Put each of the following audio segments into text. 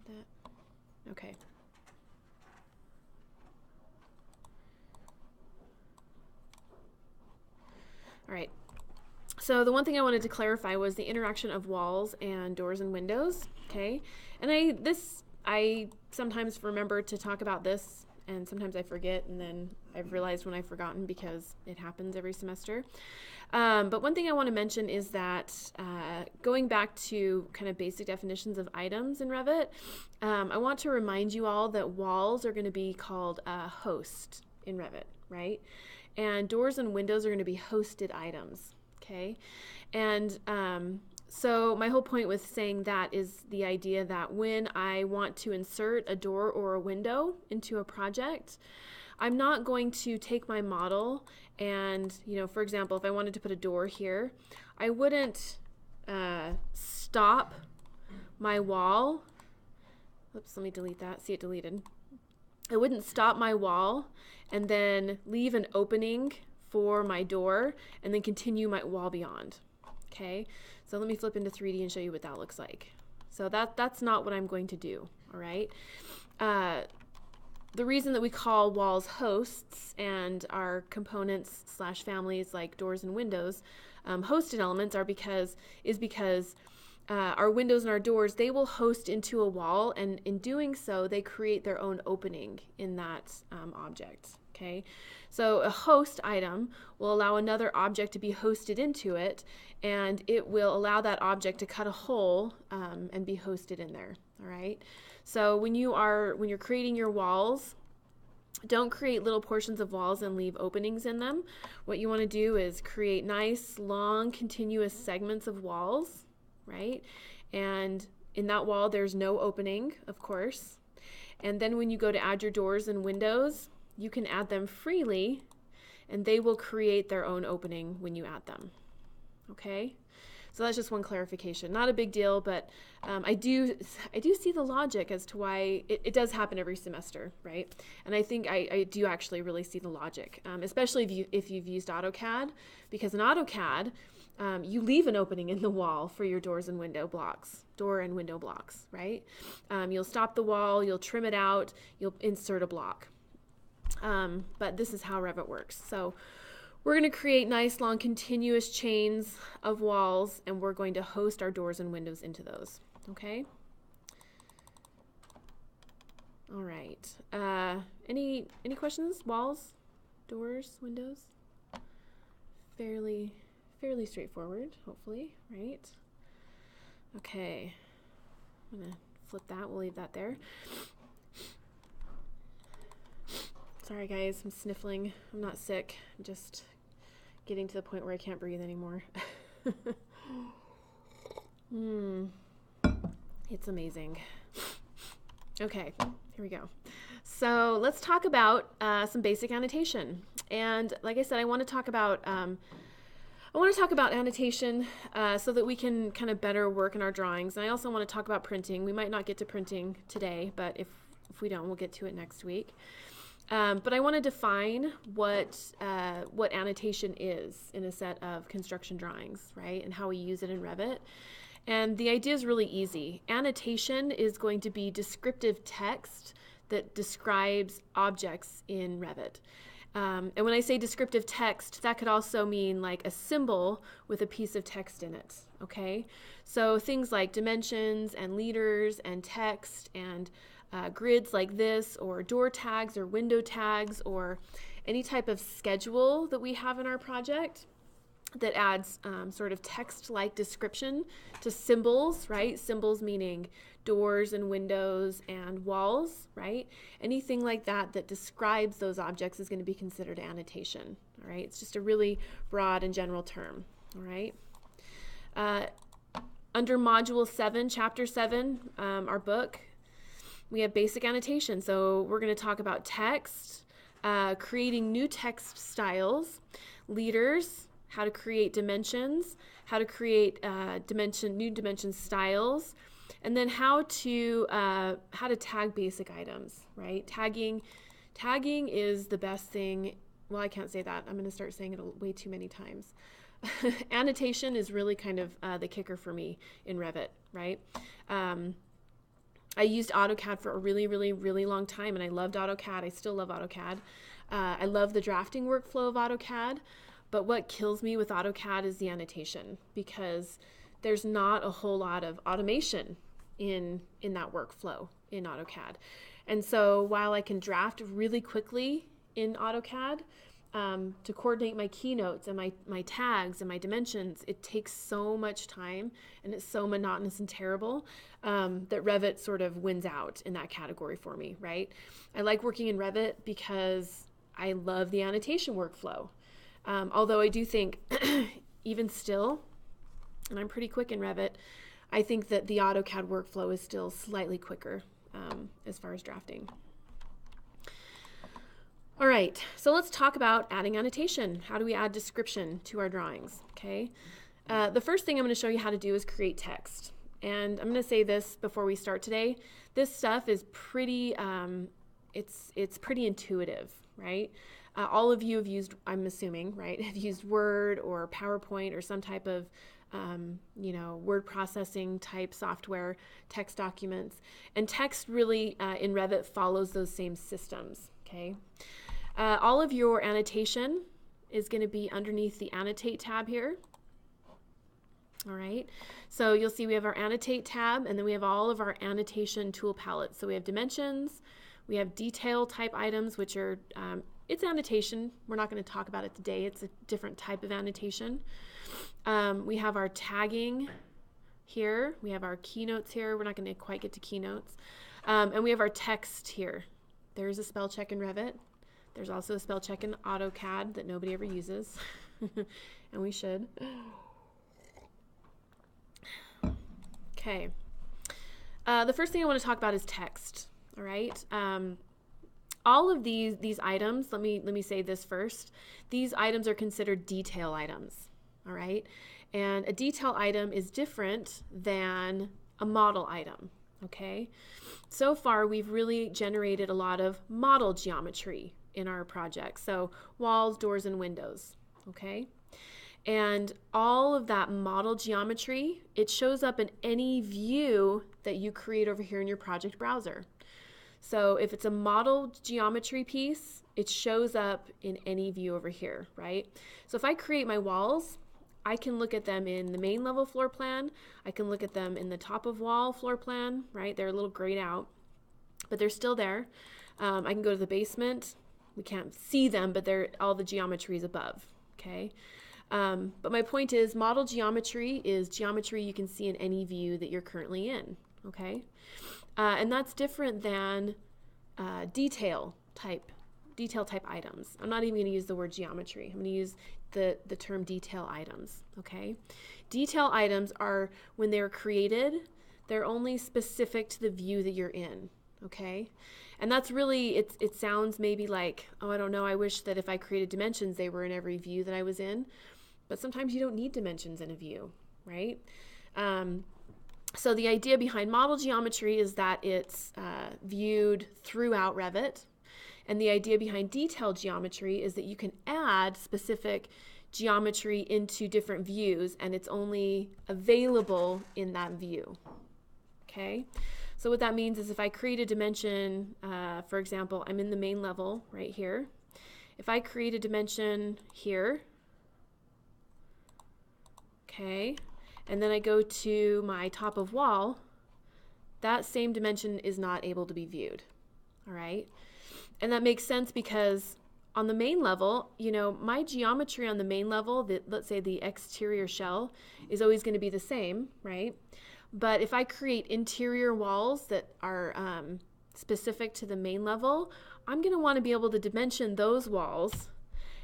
that? Okay. All right. So the one thing I wanted to clarify was the interaction of walls and doors and windows. Okay. And I sometimes remember to talk about this, and sometimes I forget, and then I've realized when I've forgotten because it happens every semester. But one thing I want to mention is that going back to kind of basic definitions of items in Revit, I want to remind you all that walls are going to be called a host in Revit, right? And doors and windows are going to be hosted items, okay? And so my whole point with saying that is the idea that when I want to insert a door or a window into a project, I'm not going to take my model and, for example, if I wanted to put a door here, I wouldn't stop my wall. Oops, let me delete that. See it deleted. I wouldn't stop my wall and then leave an opening for my door and then continue my wall beyond. Okay, so let me flip into 3D and show you what that looks like. So that's not what I'm going to do, all right? The reason that we call walls hosts and our components / families like doors and windows hosted elements because our windows and our doors, they will host into a wall, and in doing so, they create their own opening in that object, okay? So a host item will allow another object to be hosted into it, and it will allow that object to cut a hole and be hosted in there, all right? So when you're creating your walls, don't create little portions of walls and leave openings in them. What you want to do is create nice, long, continuous segments of walls, right? And in that wall, there's no opening, of course. And then when you go to add your doors and windows, you can add them freely, and they will create their own opening when you add them, okay? So that's just one clarification. Not a big deal, but I do see the logic as to why it does happen every semester, right? And I think I do actually really see the logic, especially if you've used AutoCAD, because in AutoCAD, you leave an opening in the wall for your door and window blocks, right? You'll stop the wall, you'll trim it out, you'll insert a block. But this is how Revit works. So we're going to create nice, long, continuous chains of walls, and we're going to host our doors and windows into those, okay? All right. Any questions? Walls, doors, windows? Fairly straightforward, hopefully, right? Okay. I'm going to flip that. We'll leave that there. Sorry, guys. I'm sniffling. I'm not sick. I'm just getting to the point where I can't breathe anymore. It's amazing. Okay, here we go. So let's talk about some basic annotation. And like I said, I want to talk about annotation so that we can kind of better work in our drawings. And I also want to talk about printing. We might not get to printing today, but if we don't, we'll get to it next week. But I want to define what annotation is in a set of construction drawings, right? And how we use it in Revit. And the idea is really easy. Annotation is going to be descriptive text that describes objects in Revit. And when I say descriptive text, that could also mean like a symbol with a piece of text in it, okay? So things like dimensions and liters and text and grids like this, or door tags or window tags, or any type of schedule that we have in our project that adds sort of text-like description to symbols, right? Symbols meaning doors and windows and walls, right? Anything like that that describes those objects is going to be considered annotation, all right? It's just a really broad and general term, all right? Under Module 7, Chapter 7, our book, we have basic annotation. So we're going to talk about text, creating new text styles, leaders, how to create dimensions, how to create new dimension styles, and then how to tag basic items, right? Tagging is the best thing. Well, I can't say that. I'm going to start saying it way too many times. Annotation is really kind of the kicker for me in Revit, right? I used AutoCAD for a really, really, really long time, and I loved AutoCAD. I still love AutoCAD. I love the drafting workflow of AutoCAD, but what kills me with AutoCAD is the annotation, because there's not a whole lot of automation in that workflow in AutoCAD. And so while I can draft really quickly in AutoCAD, to coordinate my keynotes and my tags and my dimensions, it takes so much time and it's so monotonous and terrible that Revit sort of wins out in that category for me, right? I like working in Revit because I love the annotation workflow. Although I do think even still, and I'm pretty quick in Revit, I think that the AutoCAD workflow is still slightly quicker as far as drafting. All right, so let's talk about adding annotation. How do we add description to our drawings, okay? The first thing I'm going to show you how to do is create text. And I'm going to say this before we start today. This stuff is pretty, it's pretty intuitive, right? All of you have used, I'm assuming, right, have used Word or PowerPoint or some type of word processing type software, text documents. And text really in Revit follows those same systems, okay? All of your annotation is going to be underneath the Annotate tab here. All right, so you'll see we have our Annotate tab, and then we have all of our annotation tool palettes. So we have dimensions, we have detail type items, which are, it's annotation. We're not going to talk about it today. It's a different type of annotation. We have our tagging here. We have our keynotes here. We're not going to quite get to keynotes. And we have our text here. There's a spell check in Revit. There's also a spell check in AutoCAD that nobody ever uses, and we should. Okay. The first thing I want to talk about is text. All right. All of these items. Let me say this first. These items are considered detail items. All right. And a detail item is different than a model item. Okay. So far, we've really generated a lot of model geometry in our project. So walls, doors, and windows, okay? And all of that model geometry, it shows up in any view that you create over here in your project browser. So if it's a model geometry piece, it shows up in any view over here, right? So if I create my walls, I can look at them in the main level floor plan. I can look at them in the top of wall floor plan, right? They're a little grayed out, but they're still there. I can go to the basement. We can't see them, but they're all the geometry is above, okay? But my point is model geometry is geometry you can see in any view that you're currently in, okay? And that's different than detail type items. I'm not even going to use the word geometry. I'm going to use the term detail items, okay? Detail items are, when they're created, they're only specific to the view that you're in, okay? And that's really, it sounds maybe like, oh, I don't know, I wish that if I created dimensions, they were in every view that I was in. But sometimes you don't need dimensions in a view, right? So the idea behind model geometry is that it's viewed throughout Revit. And the idea behind detailed geometry is that you can add specific geometry into different views, and it's only available in that view, okay? So what that means is if I create a dimension, for example, I'm in the main level right here. If I create a dimension here, okay, and then I go to my top of wall, that same dimension is not able to be viewed, all right? And that makes sense because on the main level, you know, my geometry on the main level, let's say the exterior shell, is always going to be the same, right? But if I create interior walls that are specific to the main level, I'm going to want to be able to dimension those walls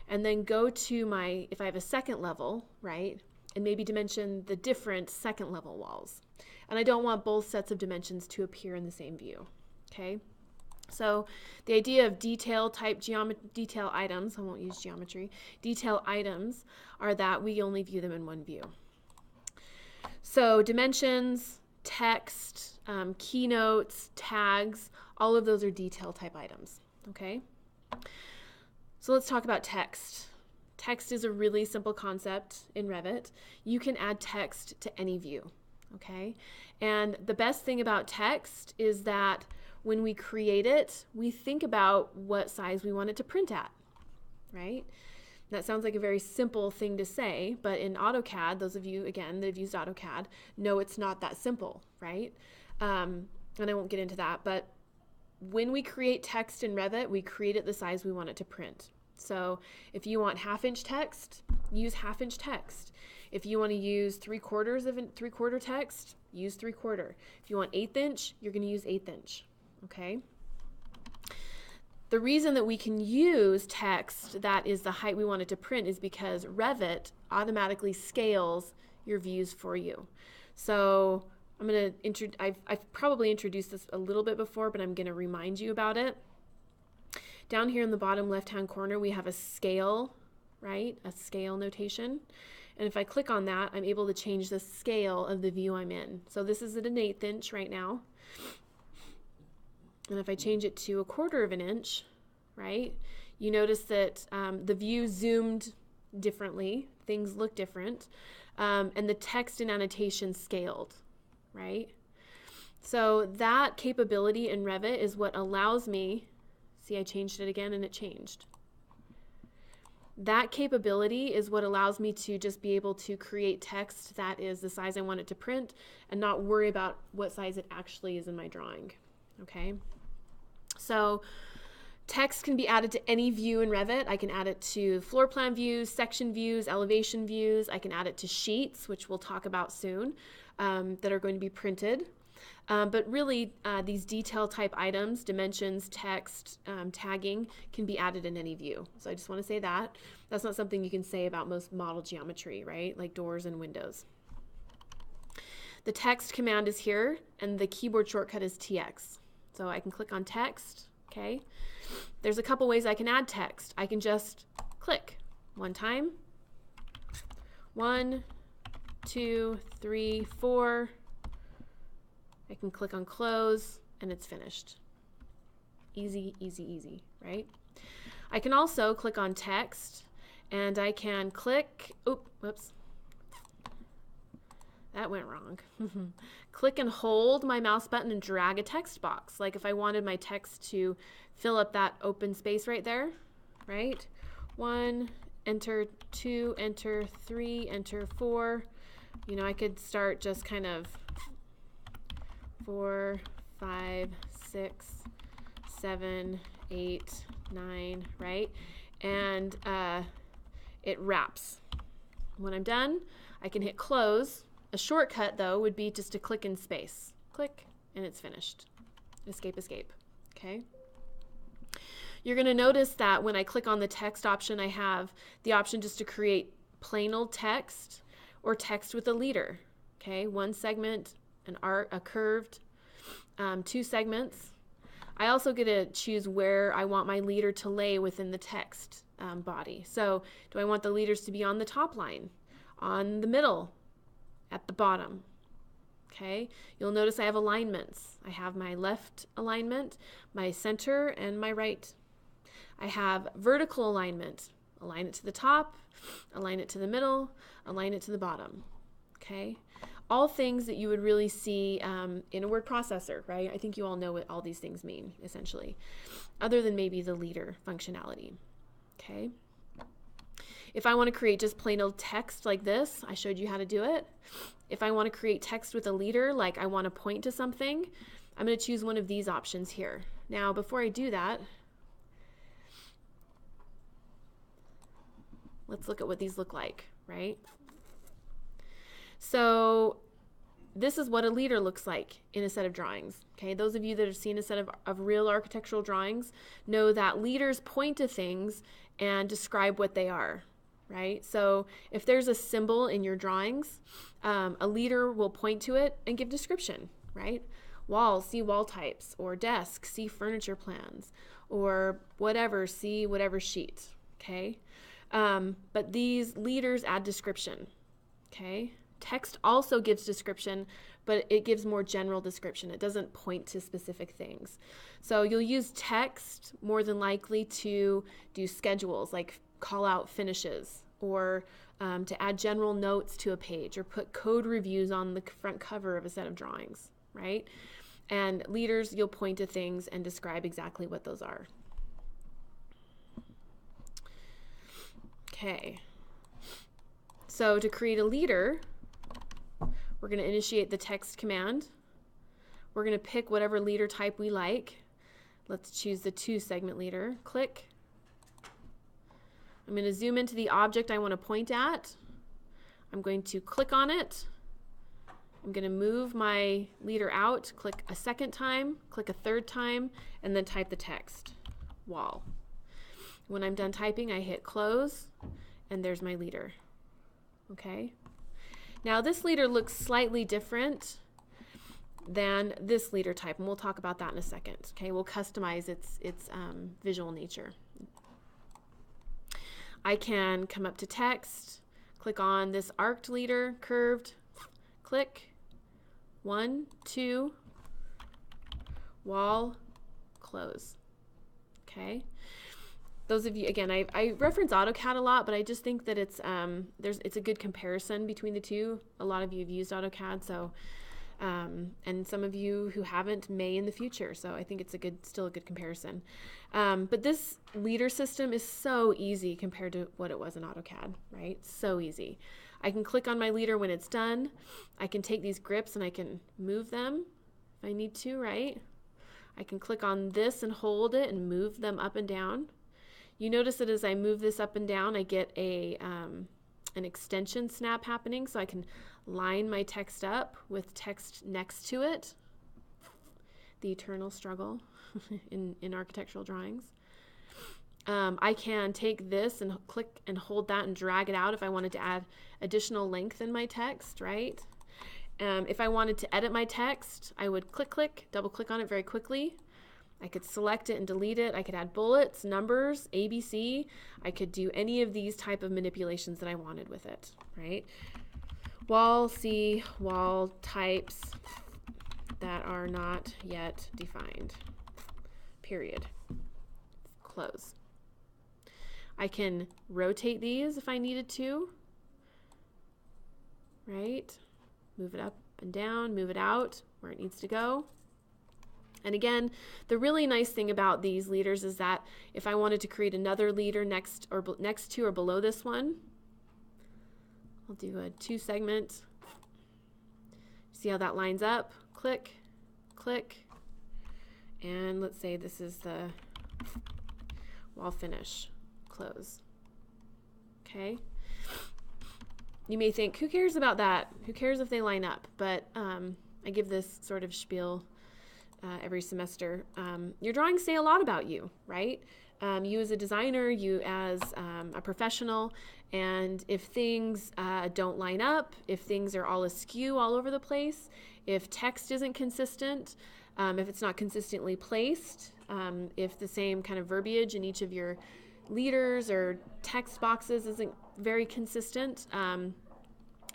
and then go to my, if I have a second level, right, and maybe dimension the different second level walls. And I don't want both sets of dimensions to appear in the same view, okay? So the idea of detail items, I won't use geometry, detail items are that we only view them in one view. So dimensions, text, keynotes, tags, all of those are detail type items, okay? So let's talk about text. Text is a really simple concept in Revit. You can add text to any view, okay? And the best thing about text is that when we create it, we think about what size we want it to print at, right? That sounds like a very simple thing to say, but in AutoCAD, those of you, again, that have used AutoCAD, know it's not that simple, right? And I won't get into that, but when we create text in Revit, we create it the size we want it to print. So if you want 1/2-inch text, use 1/2-inch text. If you want to use 3/4 text, use 3/4. If you want 1/8 inch, you're going to use 1/8 inch, okay? The reason that we can use text that is the height we want it to print is because Revit automatically scales your views for you. So I'm going to I've probably introduced this a little bit before, but I'm going to remind you about it. Down here in the bottom left-hand corner, we have a scale, right? A scale notation. And if I click on that, I'm able to change the scale of the view I'm in. So this is at an 1/8 inch right now. And if I change it to 1/4 inch, right, you notice that the view zoomed differently, things look different, and the text and annotation scaled, right? So that capability in Revit is what allows me, see, I changed it again and it changed. That capability is what allows me to just be able to create text that is the size I want it to print and not worry about what size it actually is in my drawing, okay? So text can be added to any view in Revit. I can add it to floor plan views, section views, elevation views. I can add it to sheets, which we'll talk about soon, that are going to be printed. But really, these detail type items, dimensions, text, tagging, can be added in any view. So I just want to say that. That's not something you can say about most model geometry, right? Like doors and windows. The text command is here, and the keyboard shortcut is TX. So I can click on text, okay? There's a couple ways I can add text. I can just click one time. 1, 2, 3, 4. I can click on close and it's finished. Easy, easy, easy, right? I can also click on text and I can click, whoops, that went wrong. Click and hold my mouse button and drag a text box. Like if I wanted my text to fill up that open space right there, right? 1, enter, 2, enter, 3, enter, 4. You know, I could start just kind of 4, 5, 6, 7, 8, 9, right? And it wraps. When I'm done, I can hit close. A shortcut, though, would be just to click in space. Click, and it's finished. Escape, escape, okay? You're going to notice that when I click on the text option, I have the option just to create plain old text or text with a leader, okay? 1 segment, an arc, a curved, 2 segments. I also get to choose where I want my leader to lay within the text body. So do I want the leaders to be on the top line, on the middle, at the bottom? Okay, you'll notice I have alignments. I have my left alignment, my center, and my right. I have vertical alignment. Align it to the top, align it to the middle, align it to the bottom. Okay, all things that you would really see in a word processor, right? I think you all know what all these things mean, essentially, other than maybe the leader functionality. Okay. If I want to create just plain old text like this, I showed you how to do it. If I want to create text with a leader, like I want to point to something, I'm going to choose one of these options here. Now, before I do that, let's look at what these look like, right? So this is what a leader looks like in a set of drawings. Okay, those of you that have seen a set of real architectural drawings know that leaders point to things and describe what they are, right? So if there's a symbol in your drawings, a leader will point to it and give description, right? Walls, see wall types, or desk, see furniture plans, or whatever, see whatever sheet, okay? But these leaders add description, okay? Text also gives description, but it gives more general description. It doesn't point to specific things. So you'll use text more than likely to do schedules, like call out finishes, or to add general notes to a page, or put code reviews on the front cover of a set of drawings, right? And leaders, you'll point to things and describe exactly what those are. Okay. So to create a leader, we're going to initiate the text command. We're going to pick whatever leader type we like. Let's choose the 2-segment leader. Click. I'm going to zoom into the object I want to point at. I'm going to click on it. I'm going to move my leader out, click a second time, click a third time, and then type the text, wall. When I'm done typing, I hit close, and there's my leader. Okay. Now this leader looks slightly different than this leader type, and we'll talk about that in a second. Okay, we'll customize its visual nature. I can come up to text, click on this arced leader, curved, click, 1, 2, wall, close. Okay. Those of you, again, I reference AutoCAD a lot, but I just think that it's a good comparison between the two. A lot of you have used AutoCAD, so and some of you who haven't may in the future. So I think it's still a good comparison. But this leader system is so easy compared to what it was in AutoCAD, right? So easy. I can click on my leader when it's done. I can take these grips and I can move them if I need to, right? I can click on this and hold it and move them up and down. You notice that as I move this up and down, I get an extension snap happening, so I can line my text up with text next to it. The eternal struggle in architectural drawings. I can take this and click and hold that and drag it out if I wanted to add additional length in my text, right? If I wanted to edit my text, I would click, double click on it very quickly. I could select it and delete it. I could add bullets, numbers, ABC. I could do any of these type of manipulations that I wanted with it, right? Wall types that are not yet defined, period. Close. I can rotate these if I needed to, right? Move it up and down, move it out where it needs to go. And again, the really nice thing about these leaders is that if I wanted to create another leader next to or below this one, I'll do a 2-segment. See how that lines up? Click, click, and let's say this is the wall finish, close. Okay. You may think, who cares about that? Who cares if they line up? But I give this sort of spiel every semester. Your drawings say a lot about you, right? You as a designer, you as a professional, and if things don't line up, if things are all askew all over the place, if text isn't consistent, if it's not consistently placed, if the same kind of verbiage in each of your leaders or text boxes isn't very consistent,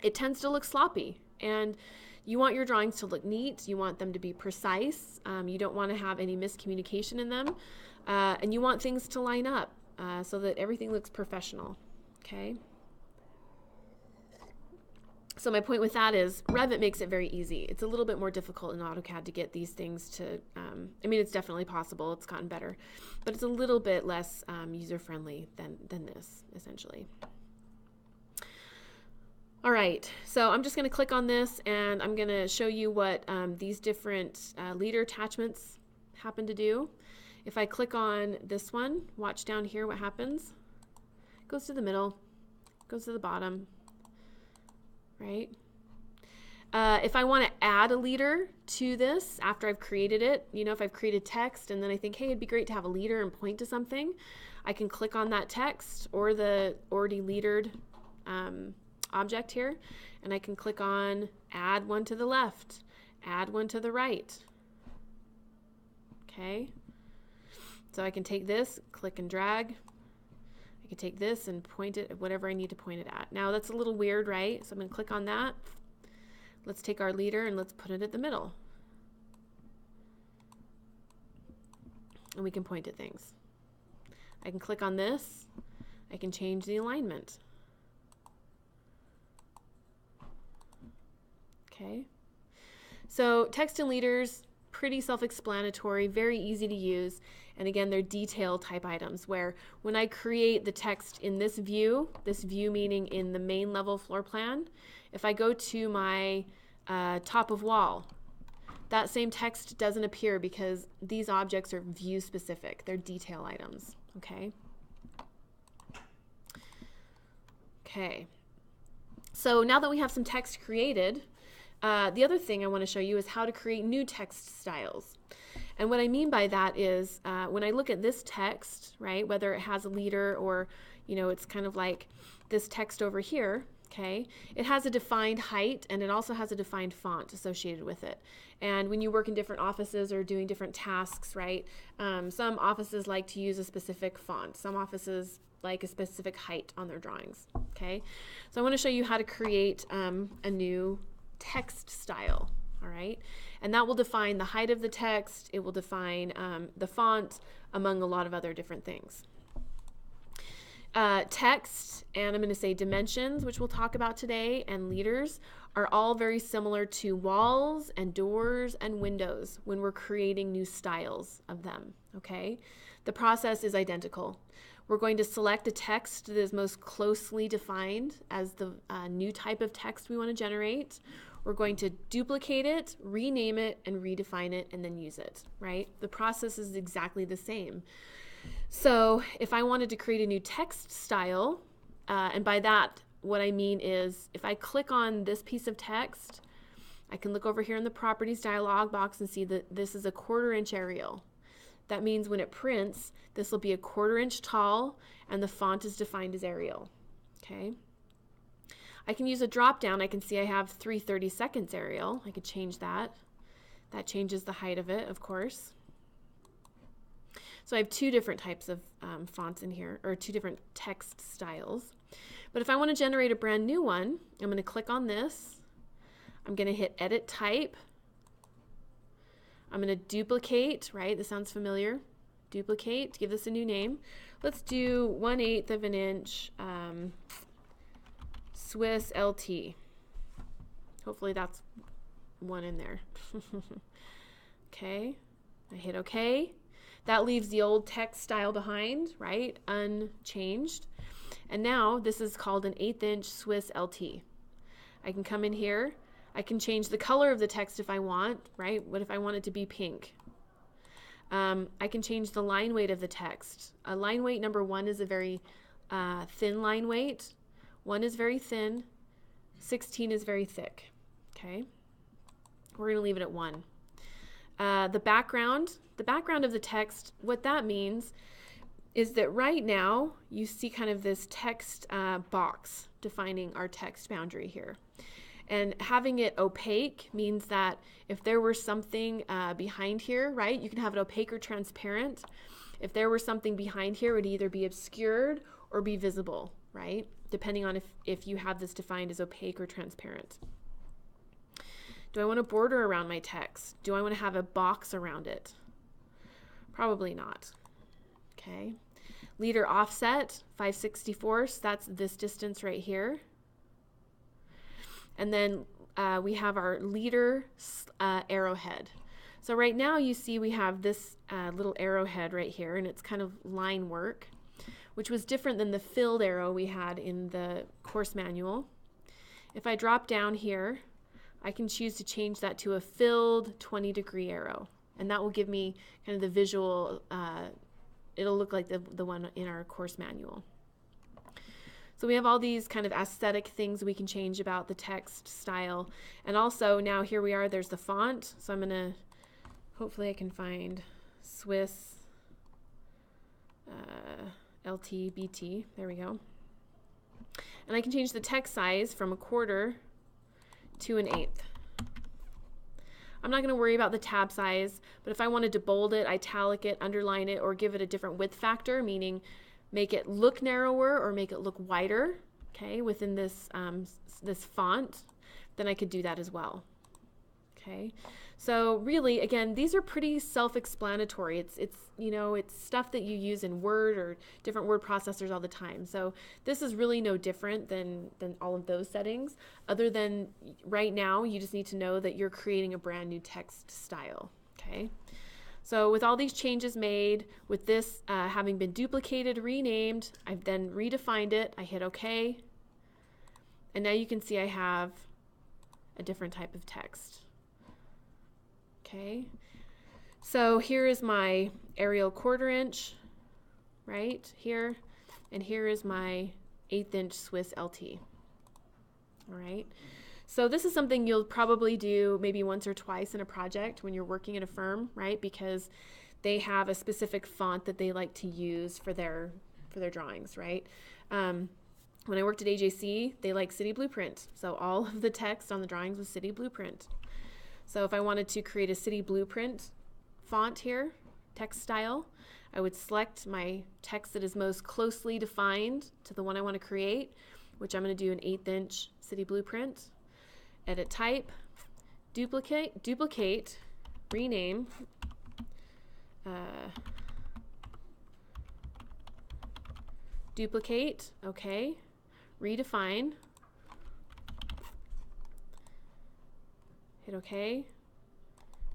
it tends to look sloppy. And you want your drawings to look neat. You want them to be precise. You don't want to have any miscommunication in them. And you want things to line up so that everything looks professional. Okay? So my point with that is Revit makes it very easy. It's a little bit more difficult in AutoCAD to get these things to, I mean, it's definitely possible. It's gotten better. But it's a little bit less user-friendly than this, essentially. All right, so I'm just going to click on this and I'm going to show you what these different leader attachments happen to do. If I click on this one, watch down here what happens. It goes to the middle, goes to the bottom, right? If I want to add a leader to this after I've created it, you know, if I've created text and then I think, hey, it'd be great to have a leader and point to something, I can click on that text or the already leadered object here, and I can click on add one to the left, add one to the right. Okay, so I can take this, click and drag. I can take this and point it at whatever I need to point it at. Now that's a little weird, right? So I'm going to click on that. Let's take our leader and let's put it at the middle. And we can point at things. I can click on this. I can change the alignment. Okay. So text and leaders, pretty self-explanatory, very easy to use. And again, they're detail type items where when I create the text in this view meaning in the main level floor plan, if I go to my top of wall, that same text doesn't appear because these objects are view specific. They're detail items. Okay. Okay. So now that we have some text created, the other thing I want to show you is how to create new text styles. And what I mean by that is when I look at this text, right, whether it has a leader or, you know, it's kind of like this text over here, okay, it has a defined height and it also has a defined font associated with it. And when you work in different offices or doing different tasks, right, some offices like to use a specific font. Some offices like a specific height on their drawings, okay? So I want to show you how to create a new text style, all right? And that will define the height of the text. It will define the font, among a lot of other different things. Text, and I'm going to say dimensions, which we'll talk about today, and leaders are all very similar to walls and doors and windows when we're creating new styles of them, okay? The process is identical. We're going to select a text that is most closely defined as the new type of text we want to generate. We're going to duplicate it, rename it, and redefine it, and then use it, right? The process is exactly the same. So if I wanted to create a new text style, and by that, what I mean is if I click on this piece of text, I can look over here in the properties dialog box and see that this is a 1/4 inch Arial. That means when it prints, this will be a 1/4 inch tall and the font is defined as Arial, okay? I can use a drop down. I can see I have 3/32 Arial. I could change that. That changes the height of it, of course. So I have two different types of fonts in here, or two different text styles. But if I want to generate a brand new one, I'm going to click on this. I'm going to hit Edit Type. I'm going to duplicate, right? This sounds familiar. Duplicate, to give this a new name. Let's do 1/8 of an inch Swiss LT. Hopefully that's one in there. Okay, I hit OK. That leaves the old text style behind, right? Unchanged. And now this is called an 1/8 inch Swiss LT. I can come in here. I can change the color of the text if I want, right? What if I want it to be pink? I can change the line weight of the text. Line weight number 1 is a very thin line weight. 1 is very thin. 16 is very thick. Okay. We're going to leave it at 1. The background of the text, what that means is that right now you see kind of this text box defining our text boundary here. And having it opaque means that if there were something behind here, right, you can have it opaque or transparent. If there were something behind here, it would either be obscured or be visible, right, depending on if you have this defined as opaque or transparent. Do I want a border around my text? Do I want to have a box around it? Probably not. Okay. Leader offset, 5/64, that's this distance right here. And then we have our leader arrowhead. So right now you see we have this little arrowhead right here, and it's kind of line work, which was different than the filled arrow we had in the course manual. If I drop down here, I can choose to change that to a filled 20-degree arrow, and that will give me kind of the visual, it'll look like the one in our course manual. So we have all these kind of aesthetic things we can change about the text style. And also now here we are, there's the font. So I'm going to, hopefully I can find Swiss LT-BT. There we go. And I can change the text size from 1/4 to 1/8. I'm not going to worry about the tab size, but if I wanted to bold it, italic it, underline it, or give it a different width factor, meaning make it look narrower or make it look wider, okay, within this this font, then I could do that as well. Okay, So really, again, these are pretty self-explanatory. It's stuff that you use in Word or different word processors all the time. So this is really no different than all of those settings, other than right now you just need to know that you're creating a brand new text style. Okay. So with all these changes made, with this having been duplicated, renamed, I've then redefined it. I hit OK. And now you can see I have a different type of text. Okay. So here is my Arial 1/4 inch right here. And here is my 1/8 inch Swiss LT. All right. So this is something you'll probably do maybe once or twice in a project when you're working at a firm, right? Because they have a specific font that they like to use for their drawings, right? When I worked at AJC, they like City Blueprint. So all of the text on the drawings was City Blueprint. So if I wanted to create a City Blueprint font here, text style, I would select my text that is most closely defined to the one I want to create, which I'm going to do an 1/8 inch City Blueprint. Edit type, duplicate, rename, duplicate, okay, redefine, hit OK,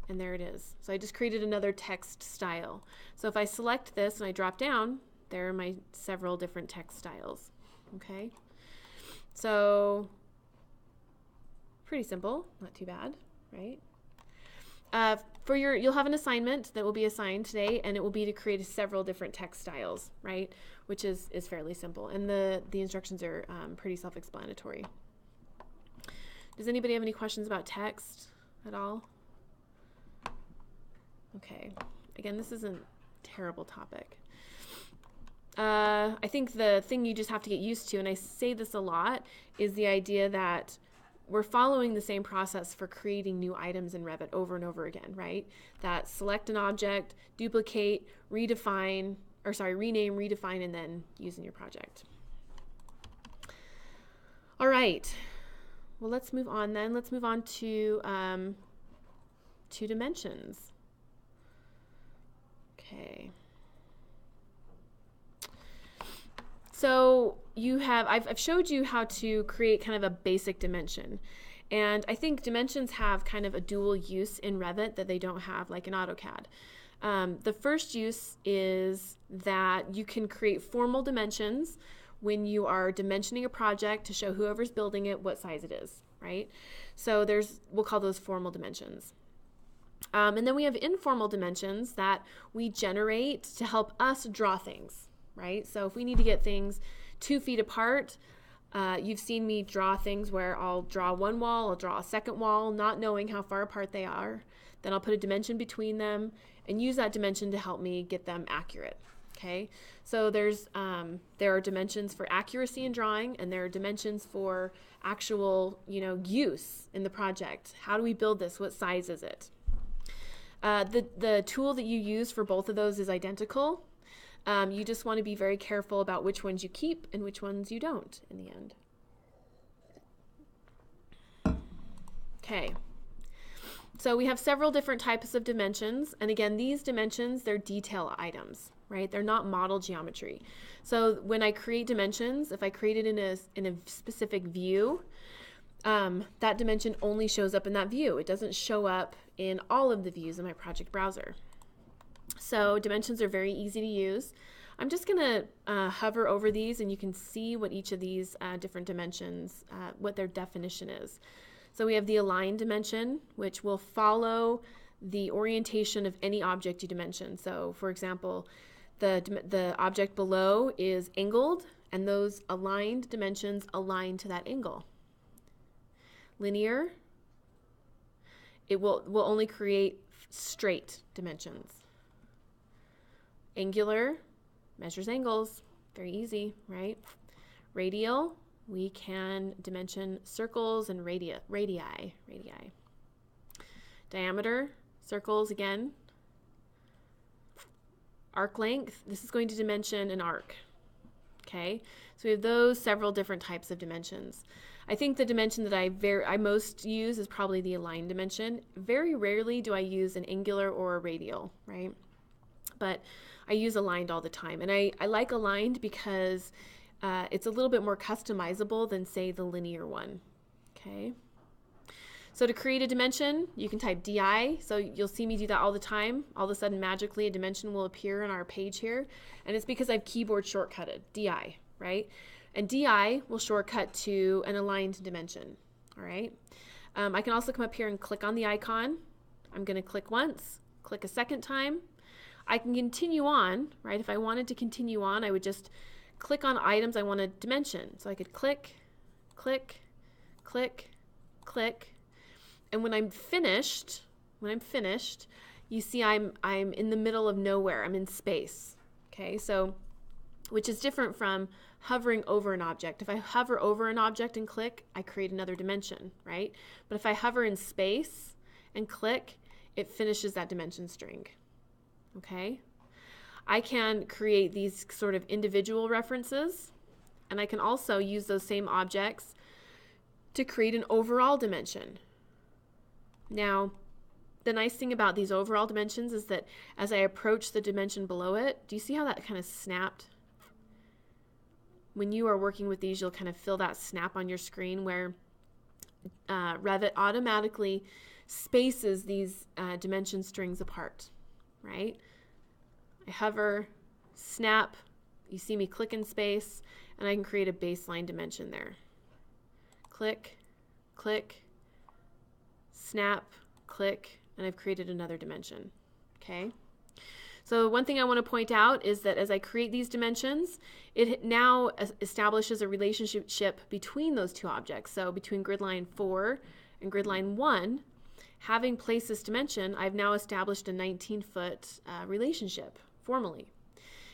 and there it is. So I just created another text style. So if I select this and I drop down, there are my several different text styles. Okay, so pretty simple, not too bad, right? You'll have an assignment that will be assigned today, and it will be to create several different text styles, right? Which is fairly simple, and the instructions are pretty self-explanatory. Does anybody have any questions about text at all? Okay, again, this isn't a terrible topic. I think the thing you just have to get used to, and I say this a lot, is the idea that we're following the same process for creating new items in Revit over and over again, right? That select an object, duplicate, rename, redefine, and then use in your project. All right. Well, let's move on then. Let's move on to dimensions. Okay. So I've showed you how to create kind of a basic dimension. And I think dimensions have kind of a dual use in Revit that they don't have like in AutoCAD. The first use is that you can create formal dimensions when you are dimensioning a project to show whoever's building it what size it is, right? So we'll call those formal dimensions. And then we have informal dimensions that we generate to help us draw things, right? So if we need to get things 2 feet apart, you've seen me draw things where I'll draw one wall, I'll draw a second wall, not knowing how far apart they are. Then I'll put a dimension between them and use that dimension to help me get them accurate. Okay, so there are dimensions for accuracy in drawing, and there are dimensions for actual, use in the project. How do we build this? What size is it? The tool that you use for both of those is identical. You just want to be very careful about which ones you keep and which ones you don't in the end. Okay, so we have several different types of dimensions, and again, these dimensions, they're detail items, right? They're not model geometry. So when I create dimensions, if I create it in a specific view, that dimension only shows up in that view. It doesn't show up in all of the views in my project browser. So dimensions are very easy to use. I'm just going to hover over these, and you can see what each of these different dimensions, what their definition is. So we have the align dimension, which will follow the orientation of any object you dimension. So for example, the object below is angled, and those aligned dimensions align to that angle. Linear, it will only create straight dimensions. Angular measures angles, very easy, right? Radial, we can dimension circles and radii. Diameter, circles again. Arc length, this is going to dimension an arc. Okay, so we have those several different types of dimensions. I think the dimension that I most use is probably the align dimension. Very rarely do I use an angular or a radial, right? But I use aligned all the time. And I like aligned because it's a little bit more customizable than, say, the linear one. Okay. So to create a dimension, you can type DI. So you'll see me do that all the time. All of a sudden, magically, a dimension will appear on our page here. And it's because I've keyboard shortcutted, DI, right? And DI will shortcut to an aligned dimension, all right? I can also come up here and click on the icon. I'm going to click once, click a second time. I can continue on, right? If I wanted to continue on, I would just click on items I want to dimension. So I could click, click, click, click. And when I'm finished, you see I'm in the middle of nowhere. I'm in space. Okay, so which is different from hovering over an object. If I hover over an object and click, I create another dimension, right? But if I hover in space and click, it finishes that dimension string. Okay? I can create these sort of individual references, and I can also use those same objects to create an overall dimension. Now, the nice thing about these overall dimensions is that as I approach the dimension below it, do you see how that kind of snapped? When you are working with these, you'll kind of feel that snap on your screen where Revit automatically spaces these dimension strings apart, right? I hover, snap, you see me click in space, and I can create a baseline dimension there. Click, click, snap, click, and I've created another dimension, okay? So one thing I want to point out is that as I create these dimensions, it now establishes a relationship between those two objects. So between grid line 4 and grid line 1, having placed this dimension, I've now established a 19-foot relationship formally.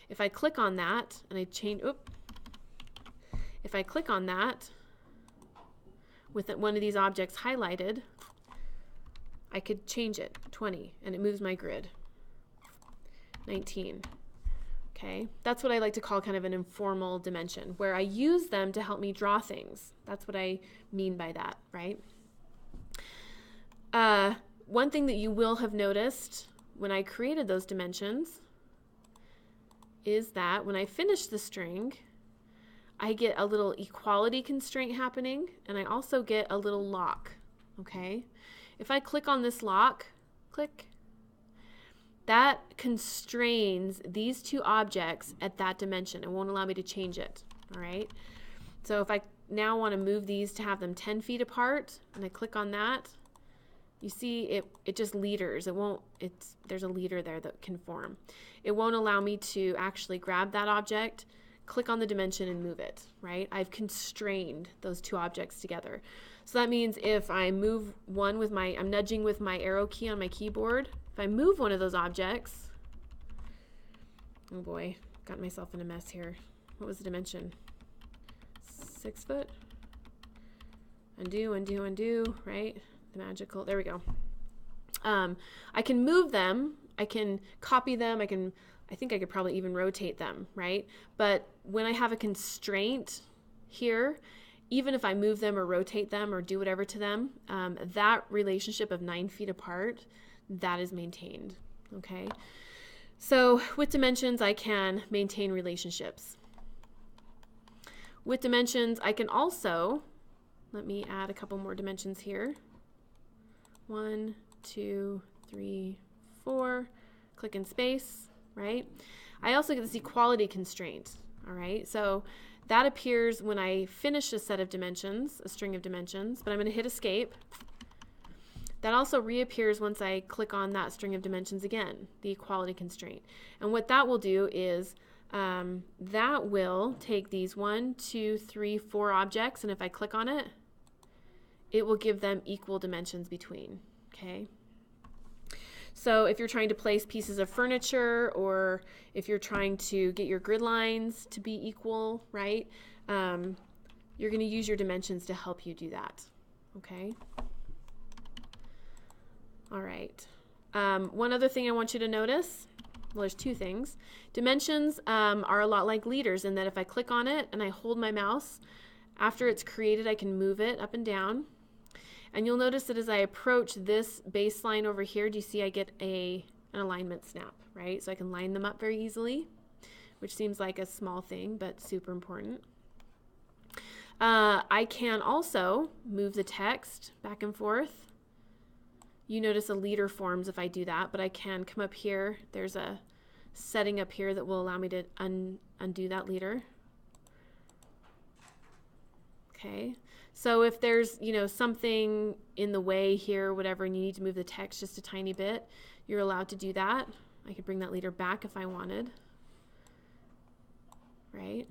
If I click on that and I change, if I click on that with one of these objects highlighted, I could change it, 20, and it moves my grid. 19. Okay, that's what I like to call kind of an informal dimension, where I use them to help me draw things. That's what I mean by that, right? One thing that you will have noticed when I created those dimensions is that when I finish the string, I get a little equality constraint happening, and I also get a little lock, okay? If I click on this lock, click, that constrains these two objects at that dimension. It won't allow me to change it, all right? So if I now want to move these to have them 10 feet apart, and I click on that, you see it just leaders. There's a leader there that can form. It won't allow me to actually grab that object, click on the dimension, and move it, right? I've constrained those two objects together. So that means if I move one with I'm nudging with my arrow key on my keyboard, if I move one of those objects, oh boy, got myself in a mess here. What was the dimension? 6 foot? Undo, undo, undo, right? The magical, there we go. I can move them, I can copy them, I think I could probably even rotate them, right? But when I have a constraint here, even if I move them or rotate them or do whatever to them, that relationship of 9 feet apart, that is maintained, okay? So with dimensions, I can maintain relationships. With dimensions, I can also, let me add a couple more dimensions here. 1, 2, 3, 4, click in space, right? I also get this equality constraint, all right? So that appears when I finish a set of dimensions, a string of dimensions, but I'm going to hit escape. That also reappears once I click on that string of dimensions again, the equality constraint. And what that will do is that will take these 1, 2, 3, 4 objects, and if I click on it, it will give them equal dimensions between, okay? So if you're trying to place pieces of furniture, or if you're trying to get your grid lines to be equal, right? You're going to use your dimensions to help you do that, okay? All right. One other thing I want you to notice, well, there's two things. Dimensions are a lot like leaders in that if I click on it and I hold my mouse, After it's created, I can move it up and down. And you'll notice that as I approach this baseline over here, do you see I get an alignment snap, right? So I can line them up very easily, which seems like a small thing, but super important. I can also move the text back and forth. You notice a leader forms if I do that, but I can come up here. There's a setting up here that will allow me to undo that leader. Okay, so if there's, something in the way here, whatever, and you need to move the text just a tiny bit, you're allowed to do that. I could bring that leader back if I wanted, right?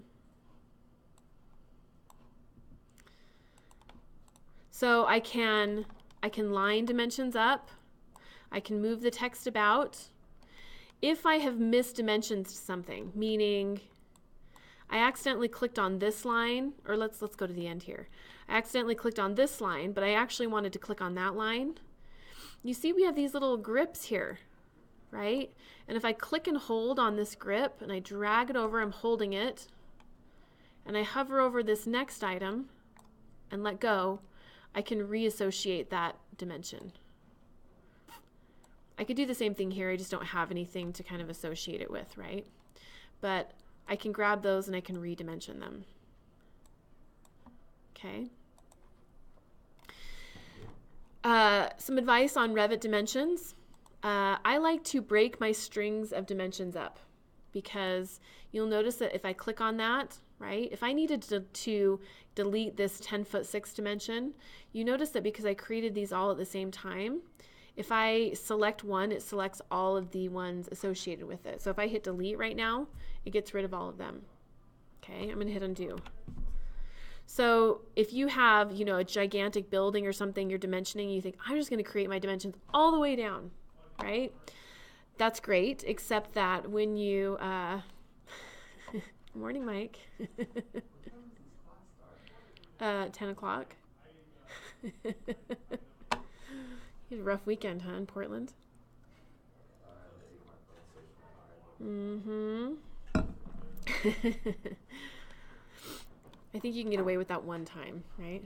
So I can line dimensions up. I can move the text about. If I have misdimensioned something, meaning I accidentally clicked on this line, or let's go to the end here. I accidentally clicked on this line, but I actually wanted to click on that line. You see we have these little grips here, right? And if I click and hold on this grip and I drag it over, I'm holding it, and I hover over this next item and let go, I can reassociate that dimension. I could do the same thing here, I just don't have anything to kind of associate it with, right? But I can grab those and I can redimension them. Okay. Some advice on Revit dimensions. I like to break my strings of dimensions up because you'll notice that if I click on that, right, if I needed to delete this 10'6" dimension, you notice that because I created these all at the same time, if I select one, it selects all of the ones associated with it. So if I hit delete right now, it gets rid of all of them. Okay, I'm going to hit undo. So if you have, a gigantic building or something you're dimensioning, you think, I'm just going to create my dimensions all the way down, right? That's great, except that when you, good morning, Mike. 10 o'clock. You had a rough weekend, huh, in Portland? Mm-hmm. I think you can get away with that one time, right?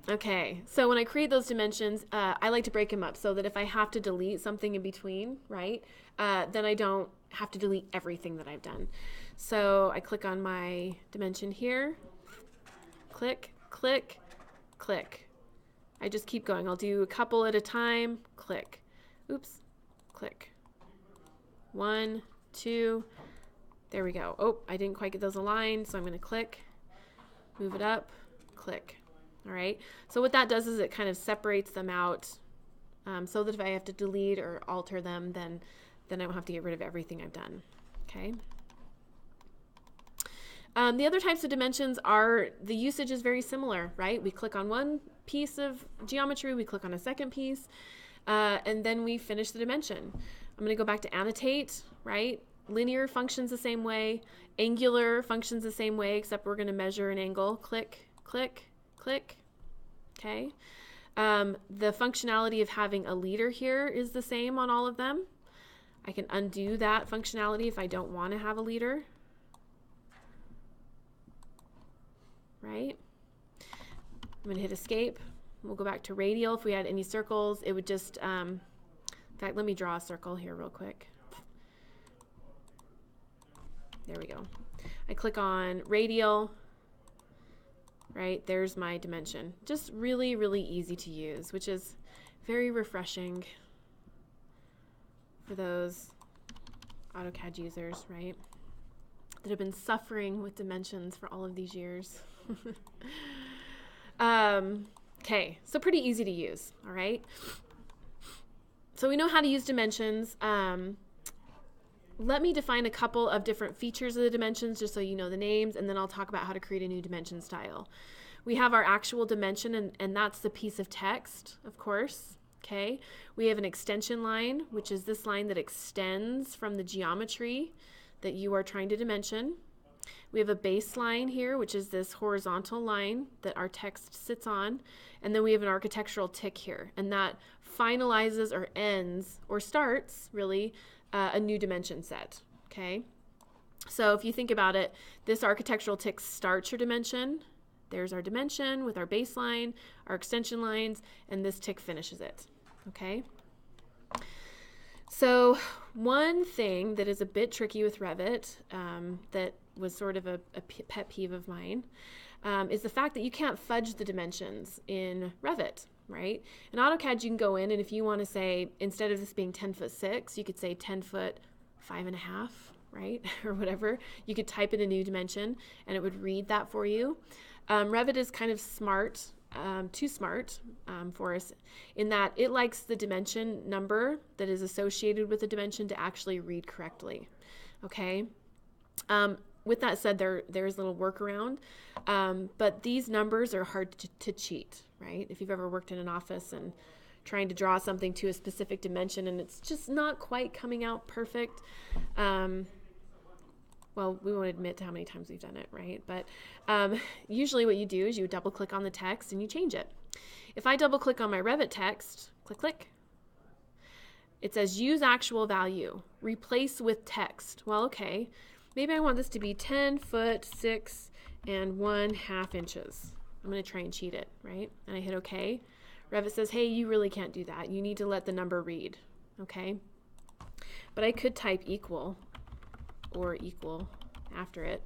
Okay, so when I create those dimensions, I like to break them up so that if I have to delete something in between, right, then I don't have to delete everything that I've done. So I click on my dimension here, click, click, click. I just keep going. I'll do a couple at a time, click, oops, click. 1, 2, there we go. Oh, I didn't quite get those aligned, so I'm going to click, move it up, click. All right, so what that does is it kind of separates them out so that if I have to delete or alter them, then I don't have to get rid of everything I've done. Okay. The other types of dimensions are, the usage is very similar, right? We click on one piece of geometry, we click on a second piece, and then we finish the dimension. I'm going to go back to annotate, right? Linear functions the same way, angular functions the same way, except we're going to measure an angle. Click, click, click. Okay. The functionality of having a leader here is the same on all of them. I can undo that functionality if I don't want to have a leader. Right? I'm going to hit escape. We'll go back to radial. If we had any circles, it would just, in fact, let me draw a circle here real quick. There we go. I click on radial, right? There's my dimension. Just really, really easy to use, which is very refreshing for those AutoCAD users, right? That have been suffering with dimensions for all of these years. Okay, so pretty easy to use, all right? So we know how to use dimensions. Let me define a couple of different features of the dimensions just so you know the names, and then I'll talk about how to create a new dimension style. We have our actual dimension, and that's the piece of text, of course. Okay, we have an extension line, which is this line that extends from the geometry that you are trying to dimension. We have a baseline here, which is this horizontal line that our text sits on. And then we have an architectural tick here, and that finalizes or ends or starts, really, a new dimension set. Okay. So if you think about it, this architectural tick starts your dimension. There's our dimension with our baseline, our extension lines, and this tick finishes it, okay? So one thing that is a bit tricky with Revit that was sort of a pet peeve of mine is the fact that you can't fudge the dimensions in Revit, right? In AutoCAD, you can go in, and if you want to say, instead of this being 10'6", you could say 10 foot 5.5", right? Or whatever. You could type in a new dimension, and it would read that for you. Revit is kind of smart, too smart for us, in that it likes the dimension number that is associated with the dimension to actually read correctly, okay? With that said, there's a little workaround, but these numbers are hard to cheat, right? If you've ever worked in an office and trying to draw something to a specific dimension and it's just not quite coming out perfect, well, we won't admit to how many times we've done it, right? But usually what you do is you double click on the text and you change it. If I double click on my Revit text, click, click, it says use actual value, replace with text. Well, okay, maybe I want this to be 10 foot 6 and 1/2 inches. I'm going to try and cheat it, right? And I hit OK. Revit says, hey, you really can't do that. You need to let the number read, okay? But I could type equal or equal after it,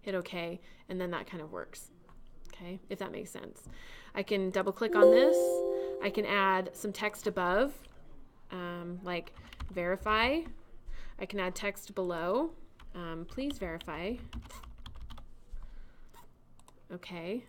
hit OK, and then that kind of works, okay, if that makes sense. I can double click on this. I can add some text above, like verify. I can add text below, please verify. Okay.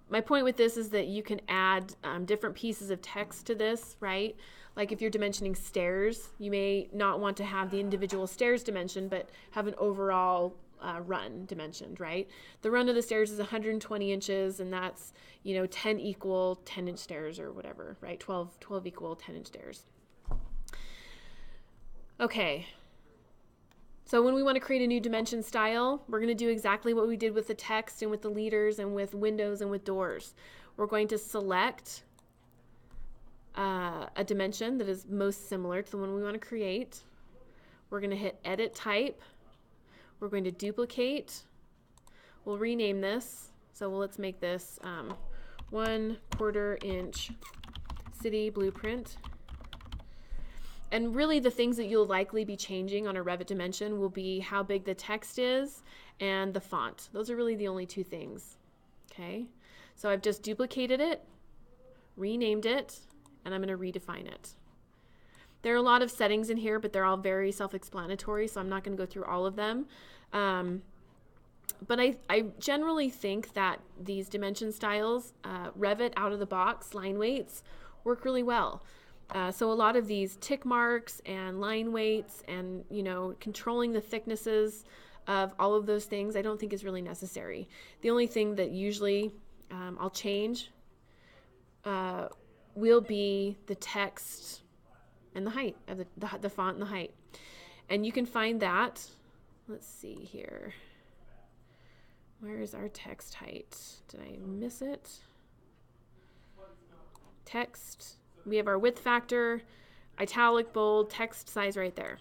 My point with this is that you can add different pieces of text to this, right? Like if you're dimensioning stairs, you may not want to have the individual stairs dimension, but have an overall run dimensioned, right? The run of the stairs is 120 inches, and that's, 10 equal 10-inch stairs or whatever, right? 12 equal 10-inch stairs. Okay. So when we want to create a new dimension style, we're going to do exactly what we did with the text and with the leaders and with windows and with doors. We're going to select a dimension that is most similar to the one we want to create. We're going to hit Edit Type. We're going to duplicate. We'll rename this. So let's make this 1/4 inch city blueprint. And really the things that you'll likely be changing on a Revit dimension will be how big the text is and the font. Those are really the only two things, okay? So I've just duplicated it, renamed it, and I'm going to redefine it. There are a lot of settings in here, but they're all very self-explanatory, so I'm not going to go through all of them. But I generally think that these dimension styles, Revit out of the box, line weights, work really well. So a lot of these tick marks and line weights and, controlling the thicknesses of all of those things, I don't think is really necessary. The only thing that usually I'll change will be the text and the height of the font and the height. And you can find that, let's see here. Where is our text height? Did I miss it? Text. We have our width factor, italic, bold, text size right there.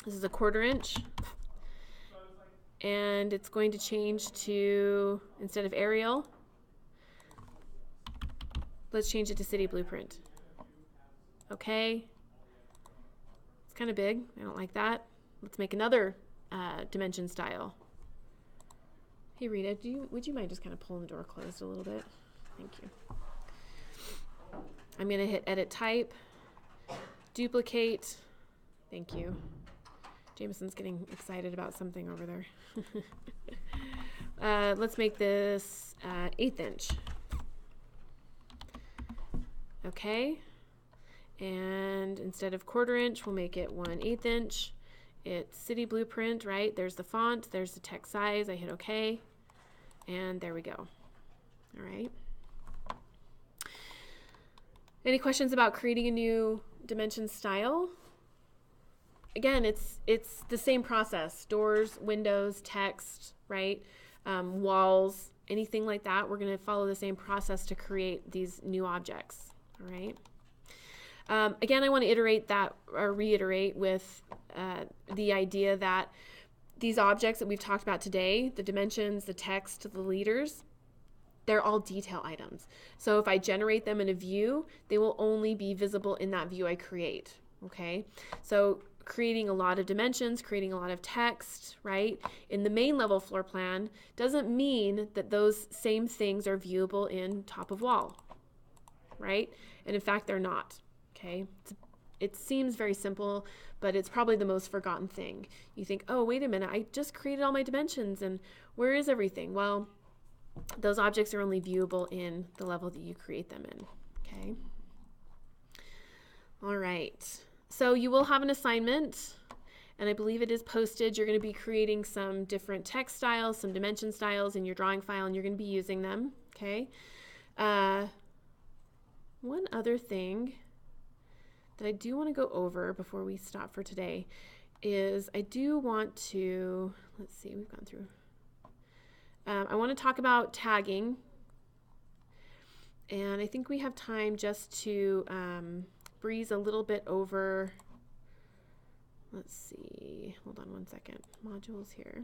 This is 1/4 inch. And it's going to change to, instead of Arial, let's change it to City Blueprint. Okay. It's kind of big. I don't like that. Let's make another dimension style. Hey Rita, would you mind just kind of pulling the door closed a little bit? Thank you. I'm going to hit Edit Type, duplicate. Thank you. Jameson's getting excited about something over there. Let's make this 1/8 inch. Okay. And instead of 1/4 inch, we'll make it 1/8 inch. It's City Blueprint, right? There's the font, there's the text size. I hit OK. And there we go. All right. Any questions about creating a new dimension style? Again, it's the same process. Doors, windows, text, right? Walls, anything like that. We're going to follow the same process to create these new objects. All right. Again, I want to reiterate with the idea that these objects that we've talked about today, the dimensions, the text, the leaders, they're all detail items. So if I generate them in a view, they will only be visible in that view I create, okay? So creating a lot of dimensions, creating a lot of text, right, in the main level floor plan doesn't mean that those same things are viewable in top of wall, right? And in fact, they're not, okay? It seems very simple, but it's probably the most forgotten thing. You think, oh, wait a minute, I just created all my dimensions, and where is everything? Well, those objects are only viewable in the level that you create them in, okay? All right, so you will have an assignment, and I believe it is posted. You're going to be creating some different text styles, some dimension styles in your drawing file, and you're going to be using them, okay? One other thing that I do want to go over before we stop for today is I do want to, let's see, we've gone through. I want to talk about tagging, and I think we have time just to breeze a little bit over, let's see, hold on one second, modules here.